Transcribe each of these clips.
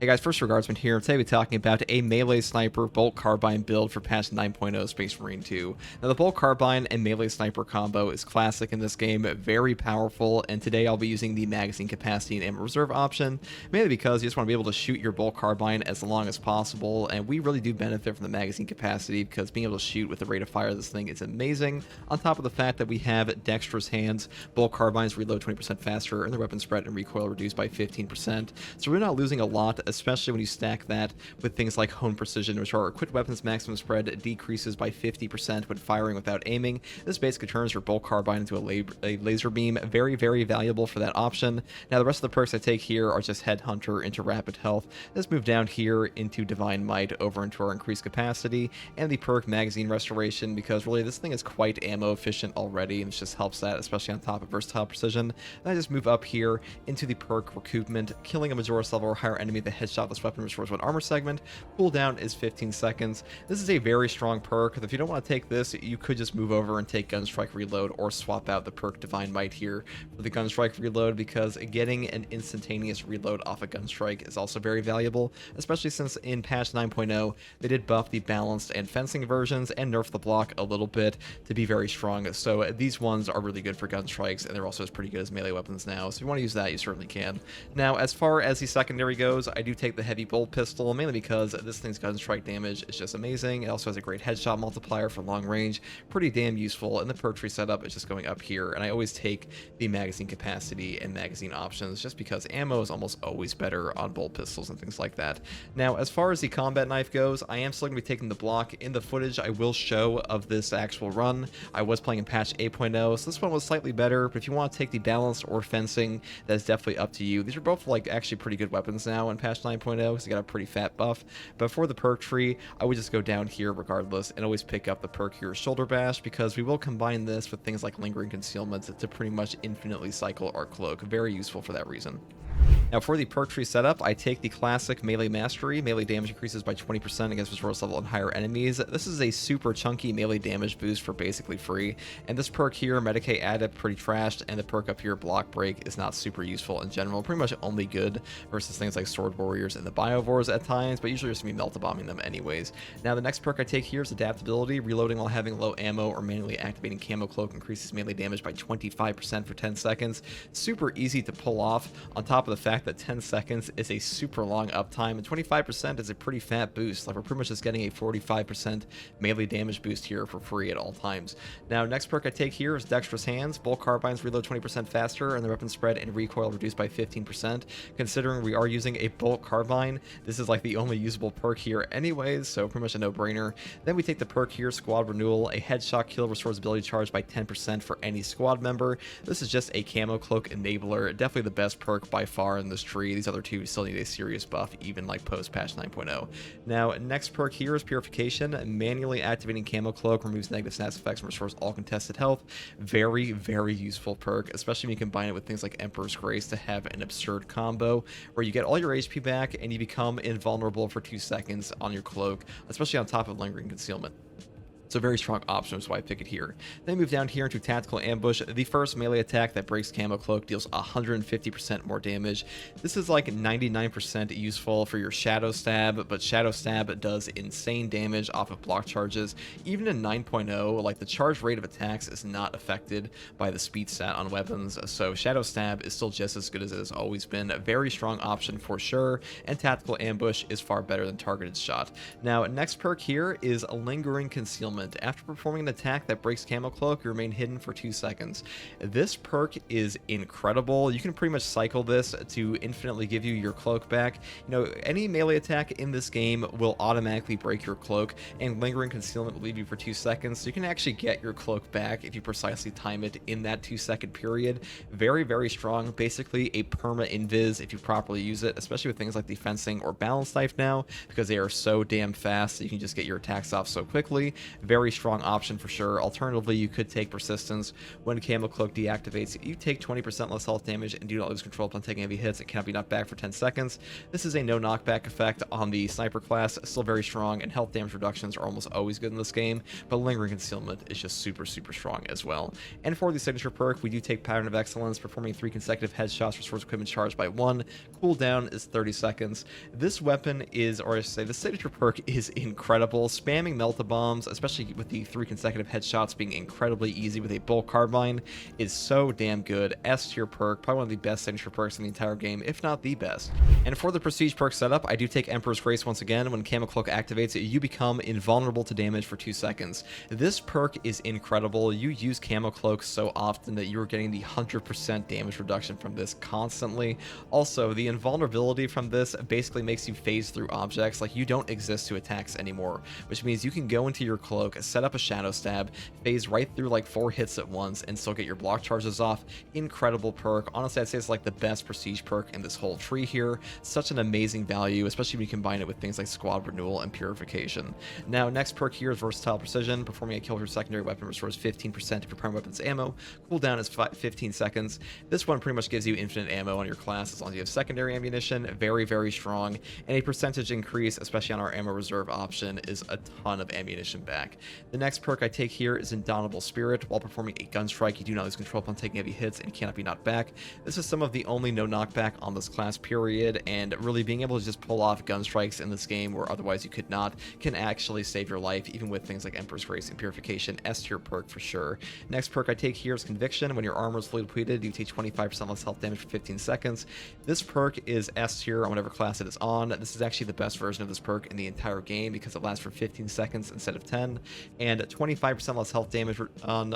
Hey guys, first regardsman here. Today we're talking about a melee sniper bolt carbine build for patch 9.0 Space Marine 2. Now the bolt carbine and melee sniper combo is classic in this game, very powerful, and today I'll be using the magazine capacity and ammo reserve option, mainly because you just want to be able to shoot your bolt carbine as long as possible, and we really do benefit from the magazine capacity because being able to shoot with the rate of fire of this thing is amazing, on top of the fact that we have dexterous hands, bolt carbines reload 20% faster, and the weapon spread and recoil reduced by 15%, so we're not losing a lot, especially when you stack that with things like hone precision, which are equipped weapons maximum spread decreases by 50% when firing without aiming. This basically turns your bolt carbine into a laser beam. Very, very valuable for that option. Now the rest of the perks I take here are just Headhunter into Rapid Health. Let's move down here into Divine Might over into our increased capacity, and the perk Magazine Restoration, because really this thing is quite ammo efficient already, and it just helps that, especially on top of Versatile Precision. Then I just move up here into the perk Recoupment, killing a Majoris level or higher enemy with a headshot. This weapon restores one armor segment. Cooldown is 15 seconds. This is a very strong perk. If you don't want to take this, you could just move over and take Gunstrike Reload, or swap out the perk Divine Might here for the Gunstrike Reload, because getting an instantaneous reload off a Gunstrike is also very valuable, especially since in patch 9.0 they did buff the balanced and fencing versions and nerf the block a little bit to be very strong. So these ones are really good for Gunstrikes, and they're also as pretty good as melee weapons now. So if you want to use that, you certainly can. Now, as far as the secondary goes, I do take the heavy bolt pistol, mainly because this thing's gun strike damage is just amazing. It also has a great headshot multiplier for long range, pretty damn useful, and the perk tree setup is just going up here, and I always take the magazine capacity and magazine options just because ammo is almost always better on bolt pistols and things like that. Now, as far as the combat knife goes, I am still going to be taking the block. In the footage I will show of this actual run, I was playing in patch 8.0, so this one was slightly better, but if you want to take the balanced or fencing, that's definitely up to you. These are both like actually pretty good weapons now in patch 9.0, because they got a pretty fat buff. But for the perk tree, I would just go down here regardless and always pick up the perk here Shoulder Bash, because we will combine this with things like Lingering Concealment to pretty much infinitely cycle our cloak. Very useful for that reason. Now for the perk tree setup, I take the classic Melee Mastery. Melee damage increases by 20% against Majoris level and higher enemies. This is a super chunky melee damage boost for basically free, and this perk here, Medicae Adept, pretty trashed, and the perk up here, Block Break, is not super useful in general. Pretty much only good versus things like Sword Warriors and the Biovores at times, but usually just going to be melta-bombing them anyways. Now the next perk I take here is Adaptability. Reloading while having low ammo or manually activating Camo Cloak increases melee damage by 25% for 10 seconds. Super easy to pull off, on top of the fact that 10 seconds is a super long uptime, and 25% is a pretty fat boost. Like, we're pretty much just getting a 45% melee damage boost here for free at all times. Now, next perk I take here is Dexterous Hands. Bolt carbines reload 20% faster, and the weapon spread and recoil reduced by 15%. Considering we are using a bolt carbine, this is like the only usable perk here anyways, so pretty much a no-brainer. Then we take the perk here, Squad Renewal. A headshot kill restores ability charge by 10% for any squad member. This is just a Camo Cloak enabler, definitely the best perk by far in this tree. These other two still need a serious buff, even like post patch 9.0. Now, next perk here is Purification. Manually activating Camo Cloak removes negative stats effects and restores all contested health. Very, very useful perk, especially when you combine it with things like Emperor's Grace to have an absurd combo where you get all your HP back and you become invulnerable for 2 seconds on your cloak, especially on top of Lingering Concealment. So very strong option, which is why I pick it here. Then move down here into Tactical Ambush. The first melee attack that breaks Camo Cloak deals 150% more damage. This is like 99% useful for your Shadow Stab, but Shadow Stab does insane damage off of block charges. Even in 9.0, like, the charge rate of attacks is not affected by the speed stat on weapons, so Shadow Stab is still just as good as it has always been. A very strong option for sure, and Tactical Ambush is far better than Targeted Shot. Now, next perk here is Lingering Concealment. After performing an attack that breaks Camo Cloak, you remain hidden for 2 seconds. This perk is incredible. You can pretty much cycle this to infinitely give you your cloak back. You know, any melee attack in this game will automatically break your cloak, and Lingering Concealment will leave you for 2 seconds, so you can actually get your cloak back if you precisely time it in that 2-second period. Very, very strong. Basically a perma-invis if you properly use it, especially with things like the fencing or balance knife now, because they are so damn fast that you can just get your attacks off so quickly. very strong option for sure. Alternatively, you could take Persistence. When Camo Cloak deactivates, you take 20% less health damage and do not lose control upon taking heavy hits. It cannot be knocked back for 10 seconds. This is a no knockback effect on the Sniper class, still very strong, and health damage reductions are almost always good in this game, but Lingering Concealment is just super strong as well. And for the signature perk, we do take Pattern of Excellence, performing 3 consecutive headshots restores equipment charged by 1. Cooldown is 30 seconds. This weapon is, or I should say, the signature perk is incredible. Spamming Melt-A-Bombs, especially with the 3 consecutive headshots being incredibly easy with a Bolt Carbine, is so damn good. S tier perk, probably one of the best signature perks in the entire game, if not the best. And for the Prestige perk setup, I do take Emperor's Grace once again. When Camo Cloak activates, you become invulnerable to damage for 2 seconds. This perk is incredible. You use Camo Cloak so often that you're getting the 100% damage reduction from this constantly. Also, the invulnerability from this basically makes you phase through objects. Like, you don't exist to attacks anymore, which means you can go into your cloak, set up a Shadow Stab, phase right through like 4 hits at once, and still get your block charges off. Incredible perk. Honestly, I'd say it's like the best Prestige perk in this whole tree here. Such an amazing value, especially when you combine it with things like Squad Renewal and Purification. Now, next perk here is Versatile Precision. Performing a kill with your secondary weapon restores 15% of your primary weapon's ammo. Cooldown is 15 seconds. This one pretty much gives you infinite ammo on your class as long as you have secondary ammunition. Very strong. And a percentage increase, especially on our ammo reserve option, is a ton of ammunition back. The next perk I take here is Indomitable Spirit. While performing a gun strike, you do not lose control upon taking heavy hits and cannot be knocked back. This is some of the only no knockback on this class, period, and really being able to just pull off gun strikes in this game where otherwise you could not can actually save your life, even with things like Emperor's Grace and Purification. S tier perk for sure. Next perk I take here is Conviction. When your armor is fully depleted, you take 25% less health damage for 15 seconds. This perk is S tier on whatever class it is on. This is actually the best version of this perk in the entire game because it lasts for 15 seconds instead of 10, and 25% less health damage on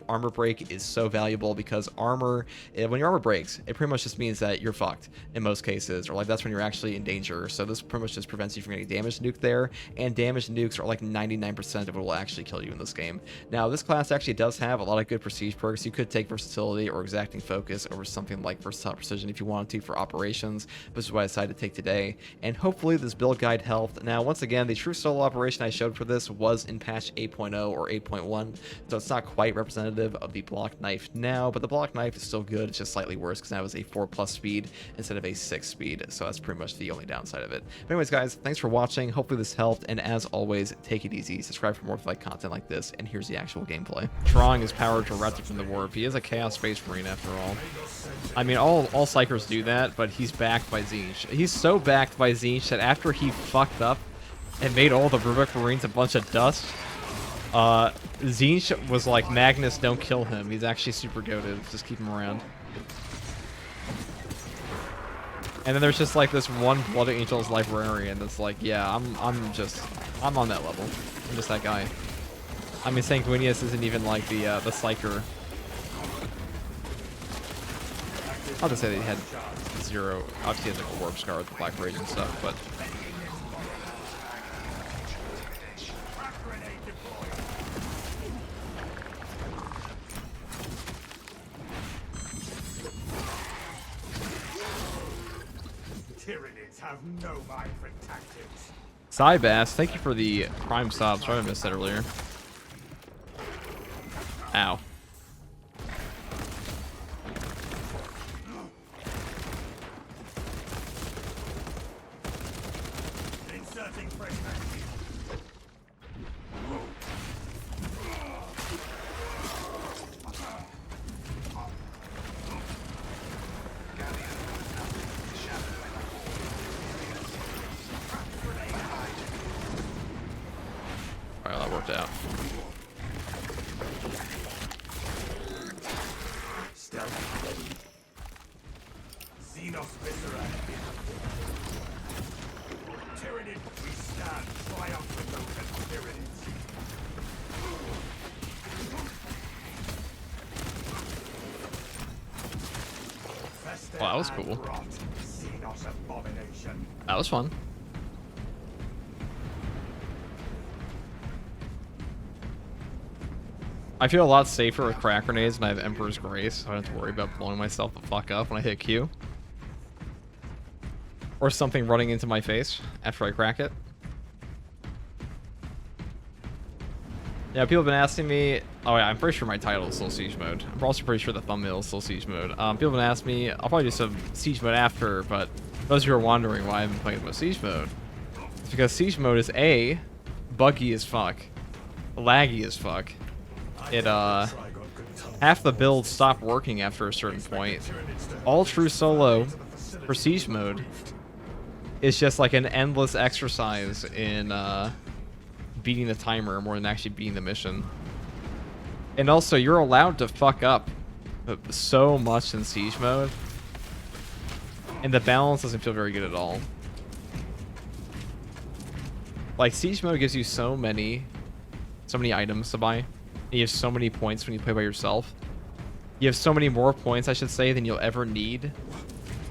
armor break is so valuable because armor, when your armor breaks, it pretty much just means that you're fucked in most cases, or like that's when you're actually in danger. So this pretty much just prevents you from getting damaged nuked there, and damaged nukes are like 99% of what will actually kill you in this game. Now, this class actually does have a lot of good prestige perks. You could take Versatility or Exacting Focus over something like Versatile Precision if you wanted to for operations, but this is what I decided to take today, and hopefully this build guide helped. Now, once again, the true solo operation I showed for this was in patch 8.0 or 8.1, so it's not quite representative of the block knife now, but the block knife is still good. It's just slightly worse because that was a 4+ speed instead of a 6 speed, so that's pretty much the only downside of it. But anyways, guys, thanks for watching. Hopefully this helped, and as always, take it easy. Subscribe for more content like this, and here's the actual gameplay. Drawing his power directly from the warp. He is a Chaos Space Marine after all. I mean, all Psychers do that, but he's backed by Tzeentch. He's so backed by Tzeentch that after he fucked up and made all the Rubik Marines a bunch of dust, Tzeentch was like, Magnus, don't kill him. He's actually super goated. Just keep him around. And then there's just like this one Blood Angels librarian that's like, yeah, I'm on that level. I'm just that guy. I mean, Sanguinius isn't even like the Psyker. I'll just say that he had 0. Obviously, he has like a Warp Scar with the Black Rage and stuff, but. Tyranids have no mind for tactics. Cybass, thank you for the Prime sub. Sorry I missed that earlier. Ow. Inserting fresh magazine. Alright, that worked out. Xenos Viscera. Tyranid, we stand triumphant over Tyranids. Wow, that was cool. Xenos abomination. That was fun. I feel a lot safer with crack grenades and I have Emperor's Grace, so I don't have to worry about blowing myself the fuck up when I hit Q. Or something running into my face after I crack it. Yeah, people have been asking me. Oh yeah, I'm pretty sure my title is still Siege Mode. I'm also pretty sure the thumbnail is still Siege Mode. People have been asking me. I'll probably do some Siege Mode after, but those who are wondering why I've been playing with Siege Mode, it's because Siege Mode is A, buggy as fuck, laggy as fuck. It half the builds stop working after a certain point. All true solo for Siege Mode is just like an endless exercise in beating the timer more than actually beating the mission. And also, you're allowed to fuck up so much in Siege Mode, and the balance doesn't feel very good at all. Like, Siege Mode gives you so many items to buy, and you have so many points when you play by yourself. You have so many more points, I should say, than you'll ever need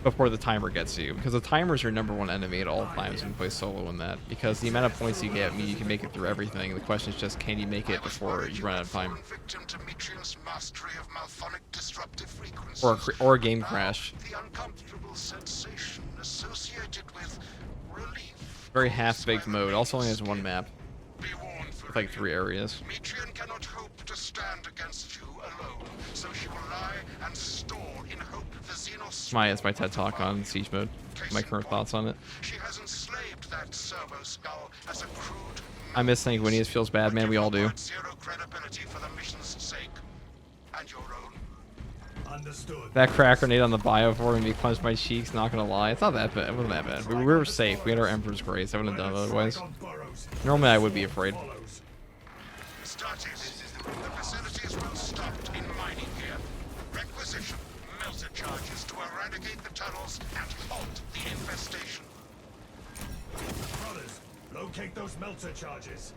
before the timer gets you, because the timer is your #1 enemy at all times when you play solo in that, because the amount of points you get mean you can make it through everything. The question is just, can you make it before you run out of time? Or a game crash. Very half-baked mode. Also only has one map with like 3 areas. Metrian cannot hope to stand against you alone, so she will lie and store in hope the Xenos. It's my TED talk on Siege Mode. My current thoughts on it. She has enslaved that servo skull as a crude. I miss Sanguinius. Feels bad, man. We all do. Zero credibility for the mission's sake and your own. Understood. That crack grenade on the bio for me punched my cheeks. Not gonna lie, it's not that bad. It wasn't that bad. We were safe. We had our Emperor's Grace. I wouldn't have done it otherwise. Normally, I would be afraid. The facility is well stocked in mining gear. Requisition melter charges to eradicate the tunnels and halt the infestation. Brothers, locate those melter charges.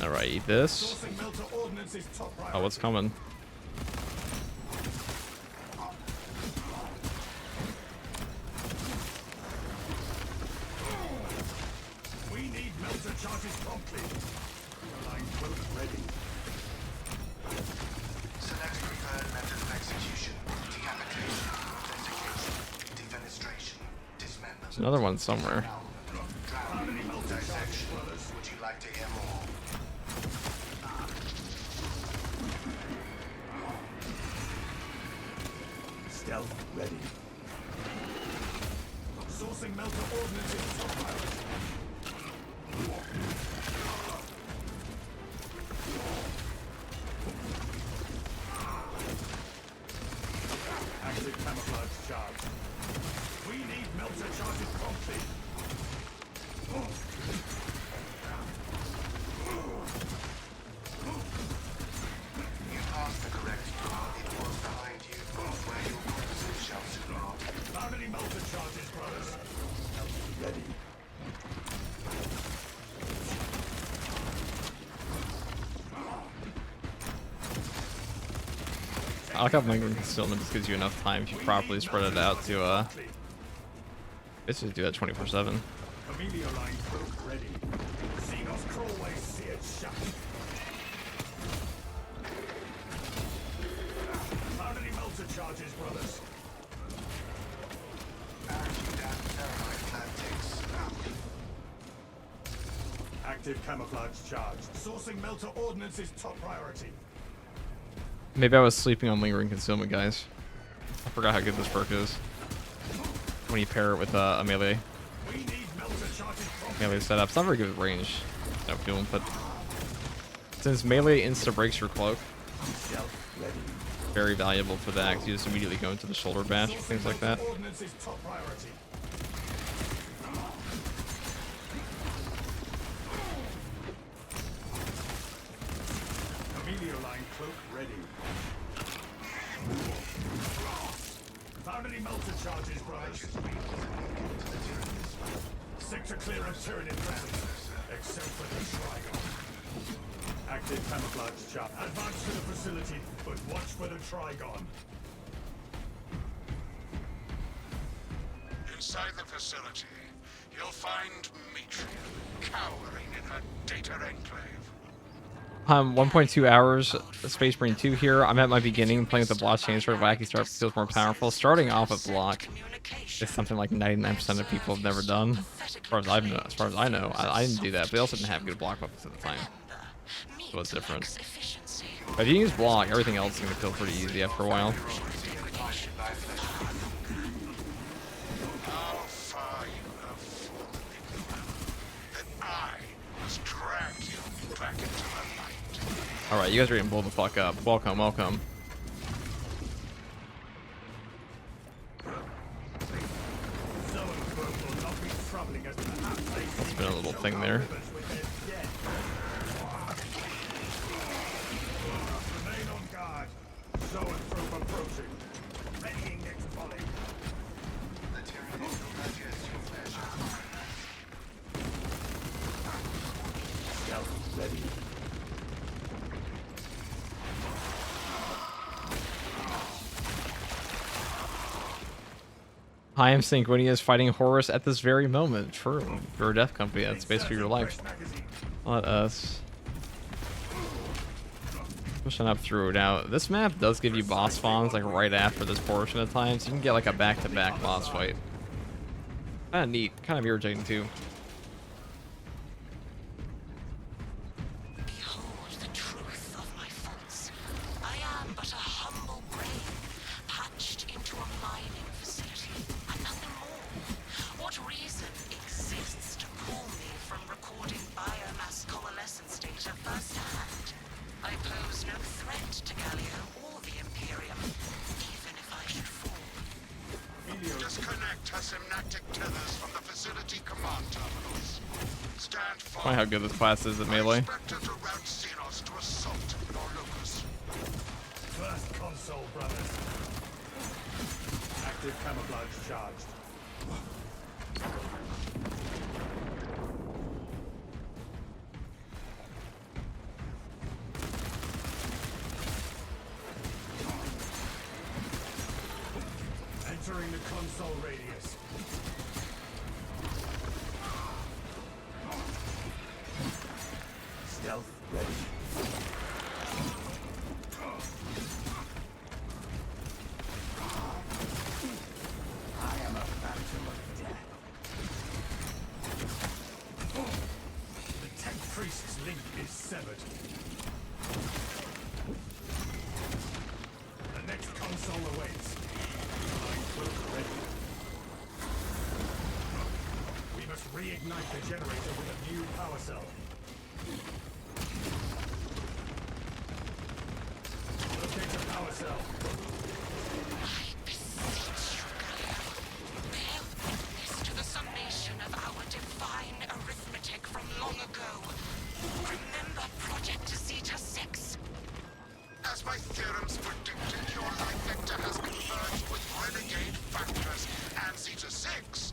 Alright, eat this. Oh, what's coming? We need melter charges promptly. Line quote ready. Select preferred method of execution. Decapitation, authentication, defenestration, dismemberment. There's another one somewhere. Dissection. Would you like to hear more? Stealth ready. Sourcing melter ordnance in top priority. Active camouflage charge. We need melter charges promptly. You passed the correct door. It was behind you, where your cruisers shall soon rot. Found any melter charges, brothers? Ready. I like how lingering concealment just gives you enough time if you properly spread it out to let's just do that 24/7. Amelia line broke ready. Xenos crawlways seared shut. Found any melter charges, brothers? Active camouflage charge. Sourcing melter ordnance is top priority. Maybe I was sleeping on lingering concealment, guys. I forgot how good this perk is when you pair it with a melee. We need melter charges Melee setup. It's not very good with range. No feeling, but since melee insta breaks your cloak, very valuable for that. 'Cause you just immediately go into the shoulder bash, things like that. ordnance is top priority. Amelia line cloak ready. Found any melter charges, brothers? Sector clear of Tyranid presence, except for the Trygon. Active camouflage charge. Advance to the facility, but watch for the Trygon. Inside the facility, you'll find Metrian cowering in her data enclave. 1.2 hours Space Marine 2 here. I'm at my beginning playing with the block change for wacky start feels more powerful. Starting off with block is something like 99% of people have never done. As far as I know, I didn't do that, but they also didn't have good block weapons at the time. So it's different. But if you use block, everything else is gonna feel pretty easy after a while. Alright, you guys are getting blown the fuck up. Welcome, welcome. That's been a little thing there. I am Synchronia is fighting Horus at this very moment. True. You're a death company. That's basically your life. Let us pushing up through. Now, this map does give you boss spawns like right after this portion of time, so you can get like a back-to-back boss fight. Kind of neat. Kind of irritating too. Funny how good this class is at melee. First console, brothers. Active camouflage charged. Entering the console radius. Stealth ready. I am a phantom of death. The Tech Priest's link is severed. The next console awaits. We must reignite the generator with a new power cell. Locate the power cell. I beseech you, bear witness to the summation of our divine arithmetic from long ago. Remember Project Zeta 6? As my theorems predicted, your life vector has converged with renegade factors, and Zeta 6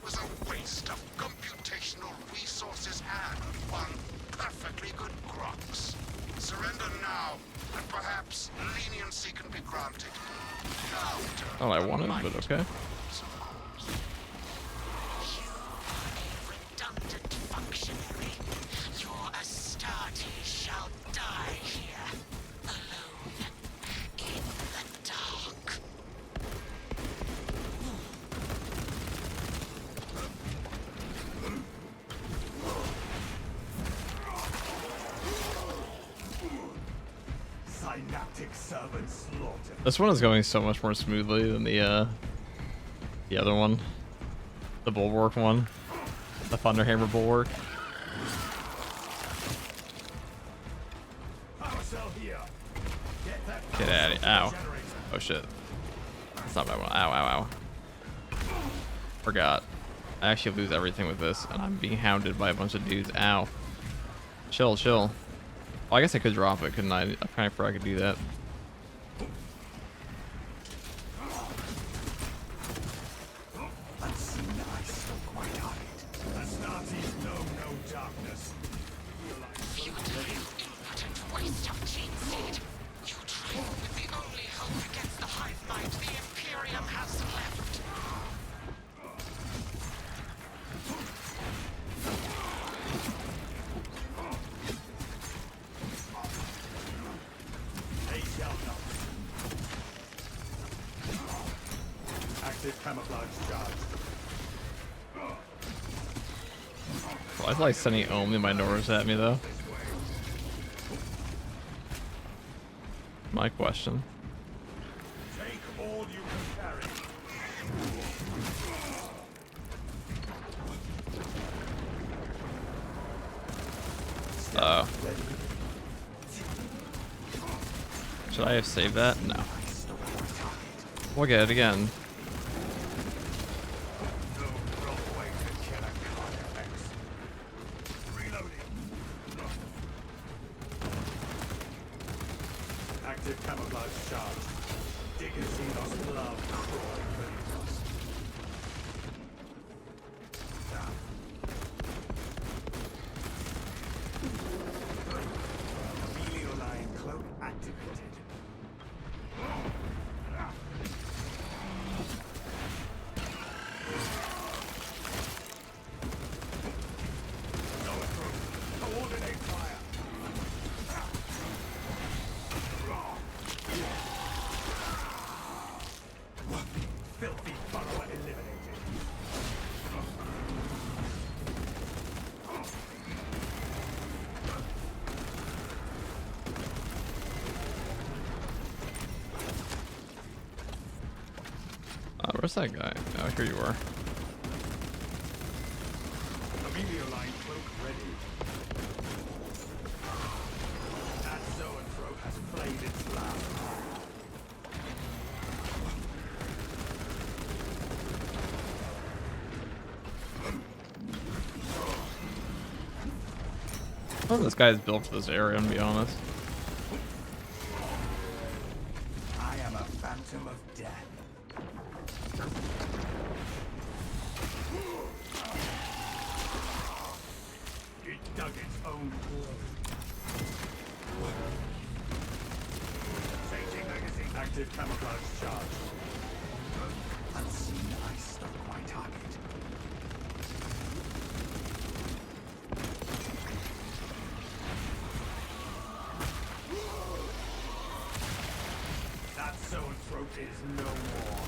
was a waste of computational resources and one perfectly good Grox. Surrender now, and perhaps leniency can be granted. Oh, I wanted, but okay. Redundant functionary. Your Astarte shall die here, alone, in the dark. Synaptic servant slaughter. This one is going so much more smoothly than the other one. The Bulwark one. The Thunderhammer Bulwark. Power cell here. Get out of here. Ow. Oh shit. That's not my one. Ow, ow, ow. Forgot. I actually lose everything with this, and I'm being hounded by a bunch of dudes. Ow. Chill, chill. Well, I guess I could drop it, couldn't I? I kind of forgot I could do that. Unseen eyes still quite on it. Astartes know no darkness. Futile, impotent waste of gene seed. You train with the only hope against the hive mind the Imperium has left. Active camouflage charge. Well, I like sending only minors at me though. My question. Take all you can carry. Oh. Should I have saved that? No. We'll get it again. No wrong way to kill a carnifex. Reloading. Active camouflage charge. Diggercinos love crawling beneath us. Amelioline cloak activated. Coordinate fire. Filthy follower eliminated. Where's that guy? Oh, here you are. Amelioline cloak ready. That Zoanthrope has played its last card. Oh, this guy's built for this area, to be honest. I am a phantom of death. It dug its own grave. Changing magazine. Active camouflage charge. Unseen, I struck my target. That Zoanthrope is no more.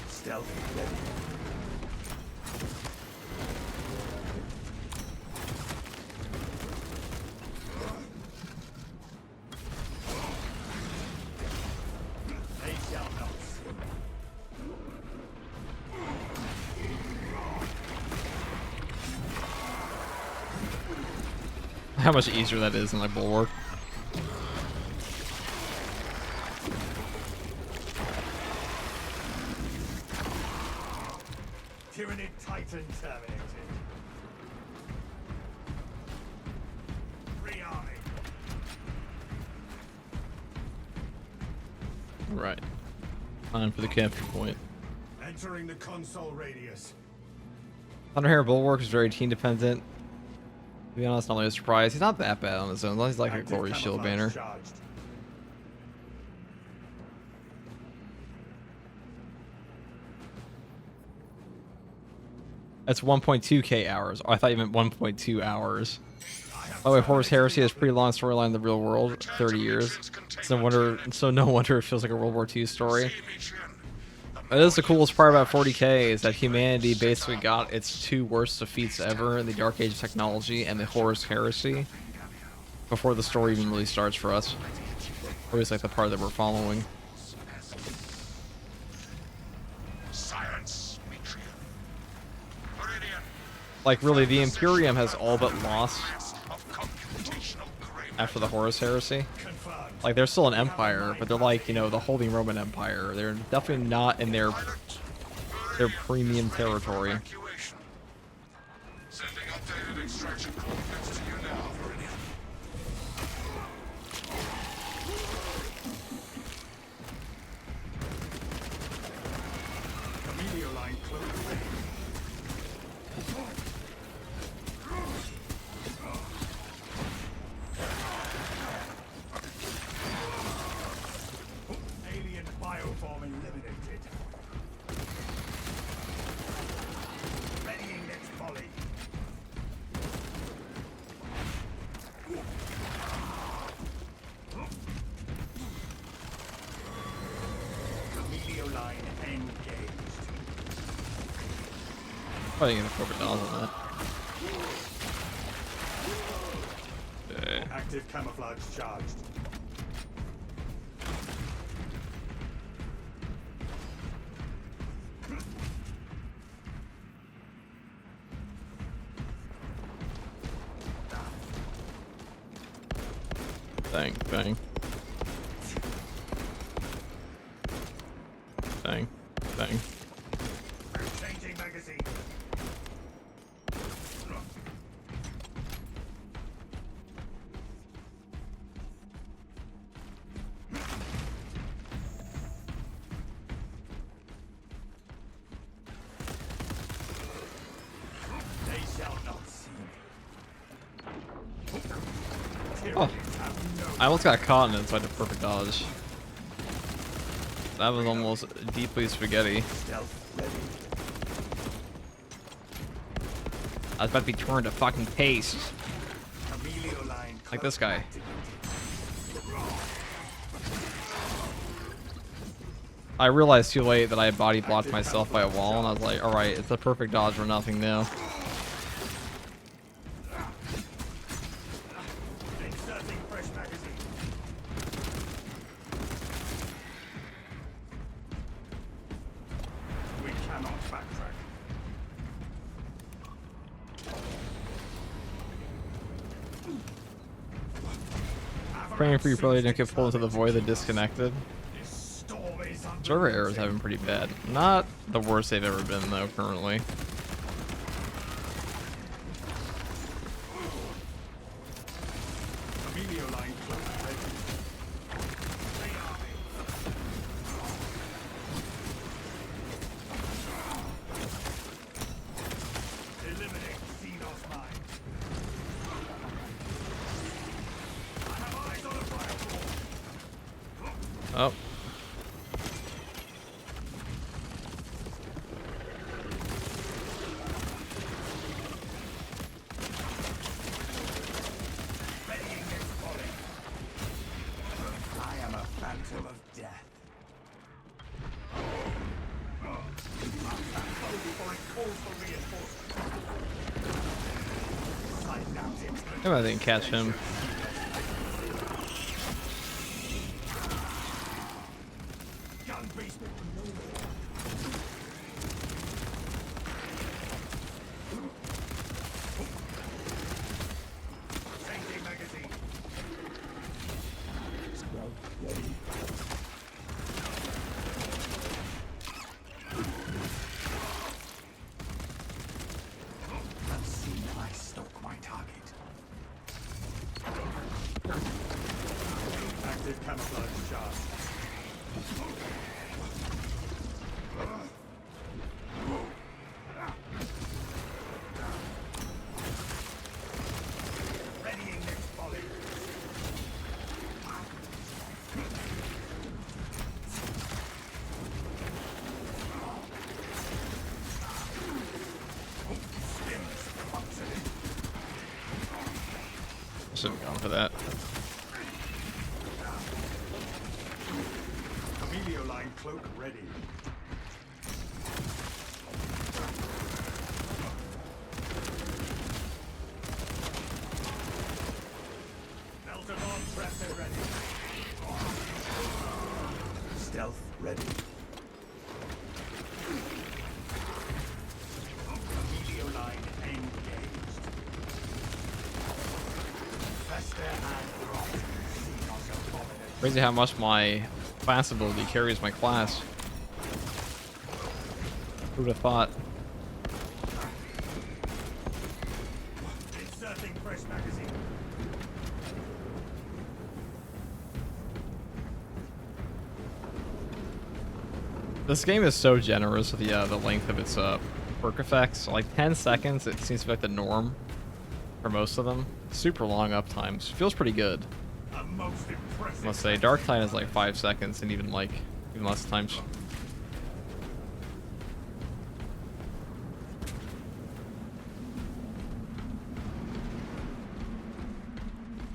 Stealth ready. They shall not see. How much easier that is than like Bulwark. Tyrannid Titan terminated. Rearming. Right. Time for the capture point. Entering the console radius. Thunderhair Bulwark is very team dependent. To be honest, not really a surprise. He's not that bad on his own. He's like a Active glorious shield banner. camouflage charged. That's 1.2k hours. Oh, I thought you meant 1.2 hours. By the way, Horus Heresy has a pretty long storyline in the real world, 30 years. So no wonder it feels like a World War II story. That is the coolest part about 40k is that humanity basically got its two worst defeats ever in the Dark Age of technology and the Horus Heresy before the story even really starts for us. Or at least like the part that we're following. Science, Metria. Meridian. Like really, the Imperium has all but lost Of computational gravity. after the Horus Heresy. Confirmed. Like they're still an empire, but they're like, you know, the Holy Roman Empire. They're definitely not in their premium territory. Evacuation. Sending updated extraction coordinates to you now, Meridian. Amelioline cloak ready. Alien bioform eliminated. Readying next volley. Probably gonna focus on that. Okay. Active camouflage charged. Bang, bang. Bang, bang. Changing magazine. They shall not see me. Oh, I almost got caught in it, so I had a perfect dodge. That was almost deeply spaghetti. Stealth ready. I was about to be turned to fucking paste. Amelio line Like this guy. activated. I realized too late that I had body blocked myself by a wall, and I was like, alright, it's a perfect dodge for nothing now. Inserting fresh magazine. We cannot backtrack. Praying for you probably didn't get pulled into the void that disconnected. This storm is Server errors have been pretty bad. Not the worst they've ever been though, currently. Amelio line close ready. Eliminate Xenos mine. I have eyes on a fireball. Oh. Readying next volley. I am a phantom of death. Before it calls for reinforcements. Sight down Maybe I didn't catch him. Gun beast. Changing magazine. Ready. Unseen, I stalk my target. Active camouflage charge. Readying next volley. Stims functioning. Shouldn't have gone for that. Amelio line cloak ready. Belton press it ready. Stealth ready. Amelio line engaged. Fester and rot. Xenos abomination. Crazy how much my class ability carries my class. Who'd have thought? Inserting fresh magazine. This game is so generous with the length of its perk effects. Like 10 seconds, it seems to be like the norm for most of them. Super long uptimes. Feels pretty good. A most impressive. I must say, Dark Tide is like 5 seconds and even less times.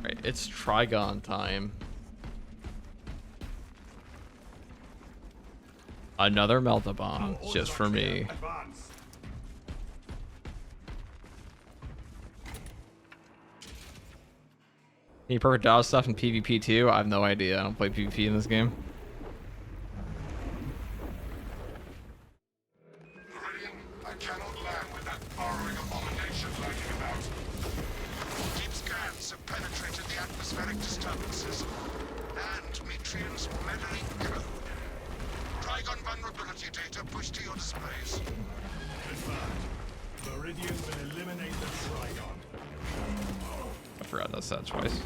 Right, it's Trygon time. Another Melta Bomb, just for me. Advance. Can you perk dodge stuff in PvP too? I have no idea. I don't play PvP in this game. Meridian, I cannot land with that burrowing abomination lurking about. Deep scans have penetrated the atmospheric disturbances and Metrian's meddling code. Trygon vulnerability data pushed to your displays. Confirmed. Meridian will eliminate the Trygon. I forgot that's that choice.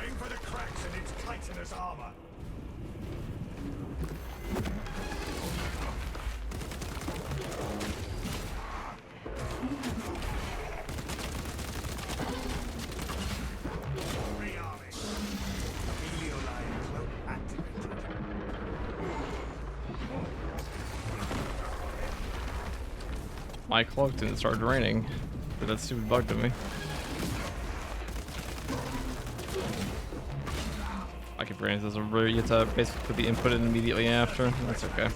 Aim for the cracks in its chitinous armor. Rearming. Heliolion cloak activated. My cloak didn't start draining. Did that stupid bug to me. I could brain this over. You have to basically put the input in immediately after. That's okay.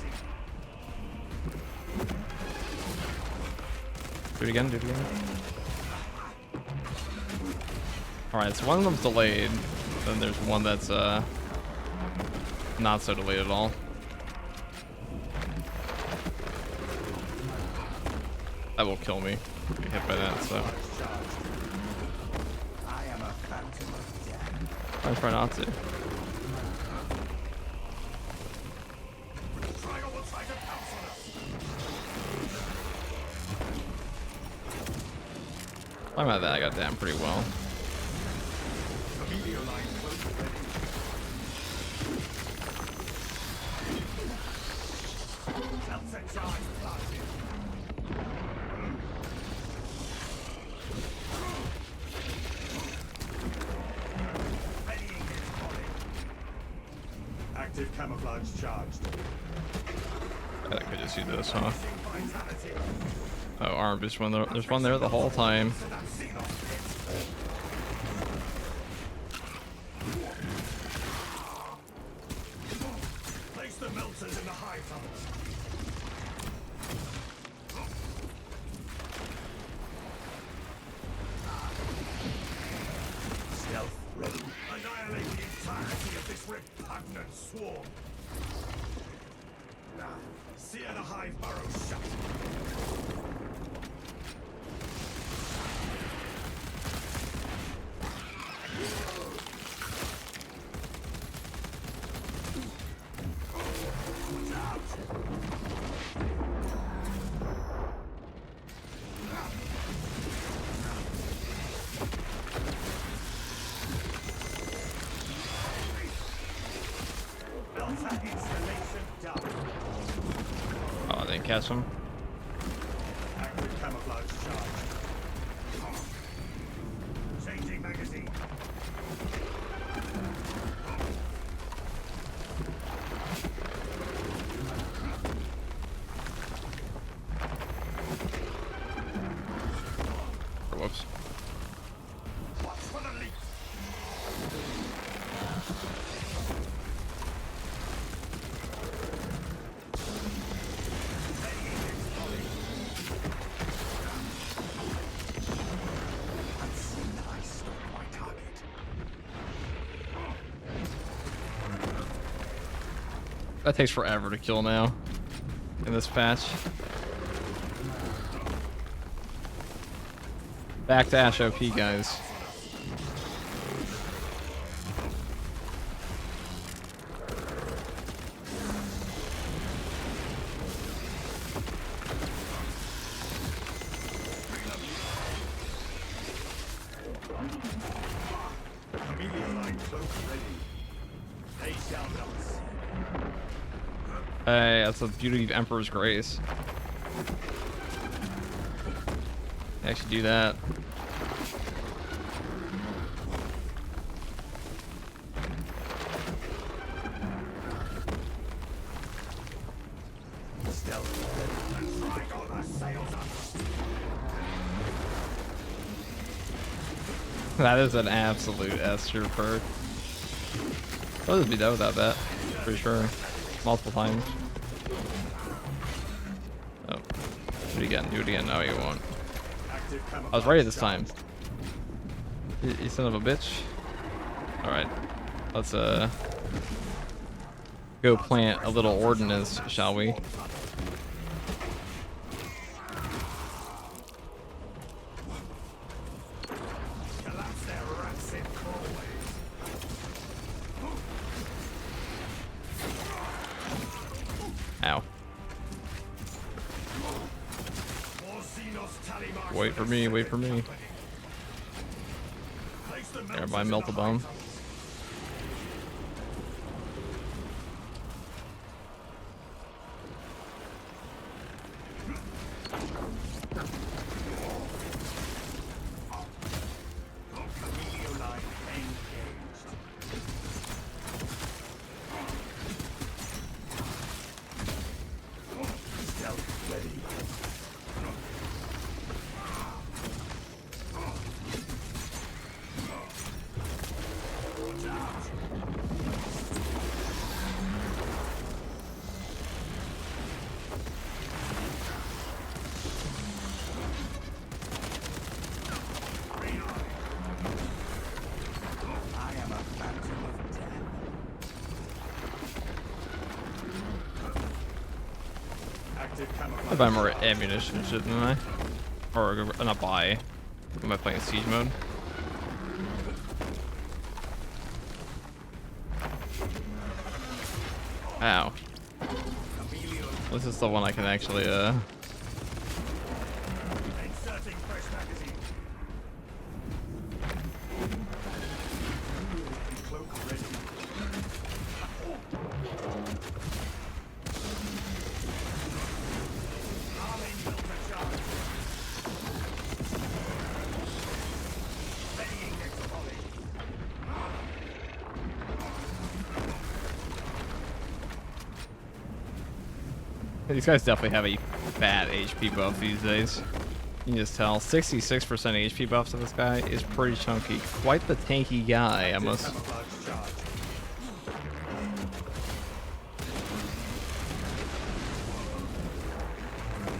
Do it again, do it again. Alright, so one of them's delayed. Then there's one that's not so delayed at all. That will kill me. Get hit by that, so. I am a phantom of death. I try not to. Trygon will try to pounce on us. I'm at that. I got down pretty well. Heliolion cloak ready. Delta charge planted. Readying his body. Active camouflage charged. I could just do this, huh? Vitality. Oh, arm. There's one there the whole time. To that Xenos pit. Place the melters in the high tunnels. Stealth ready. Annihilate the entirety of this repugnant swarm. Now, sear the hive burrows shut. Delta installation done. Oh, I didn't catch him. Active camouflage charge. Changing magazine. Whoops. Watch for the leak. Unseen ice stole my target. That takes forever to kill now. In this patch. Back to Ash OP, guys. Heliolion cloak ready. They shall not see. Hey, that's the beauty of Emperor's Grace. Actually do that. Stealth ready. And Trygon assails us. That is an absolute S tier perk. I'll just be done without that. Pretty sure. Multiple times. Oh. Do it again. Do it again. No, you won't. Active I was ready this camouflage time. You son of a bitch. All right, let's go plant a little ordnance, shall we? Collapse their rancid crawlways. Ow. Wait for me, wait for me. There, my melt a bomb. I buy more ammunition, shouldn't I? Or not buy. Am I playing siege mode? Ow. This is the one I can actually Inserting fresh magazine. Cloak ready. Arming filter charge. Readying next volley. These guys definitely have a bad HP buff these days. You can just tell. 66% HP buff to this guy is pretty chunky. Quite the tanky guy, I must. Camouflage charge.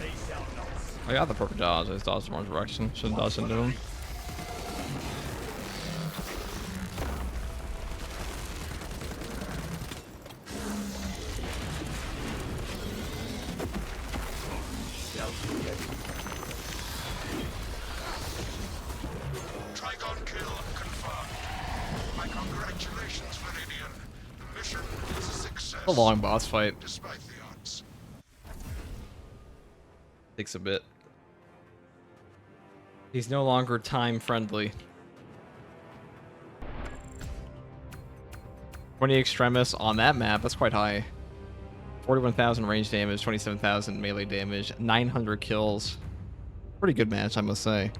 They shall not. I got the perfect dodge. I just dodged in the wrong direction. Shouldn't dodge into him. Trygon kill confirmed. My congratulations, Viridian. The mission is a success. A long boss fight. Despite the odds. Takes a bit. He's no longer time friendly. 20 extremis on that map. That's quite high. 41,000 range damage, 27,000 melee damage, 900 kills. Pretty good match, I must say.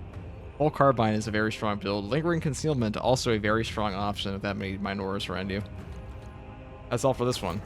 Bolt Carbine is a very strong build. Lingering Concealment, also a very strong option with that many Minoras around you. That's all for this one.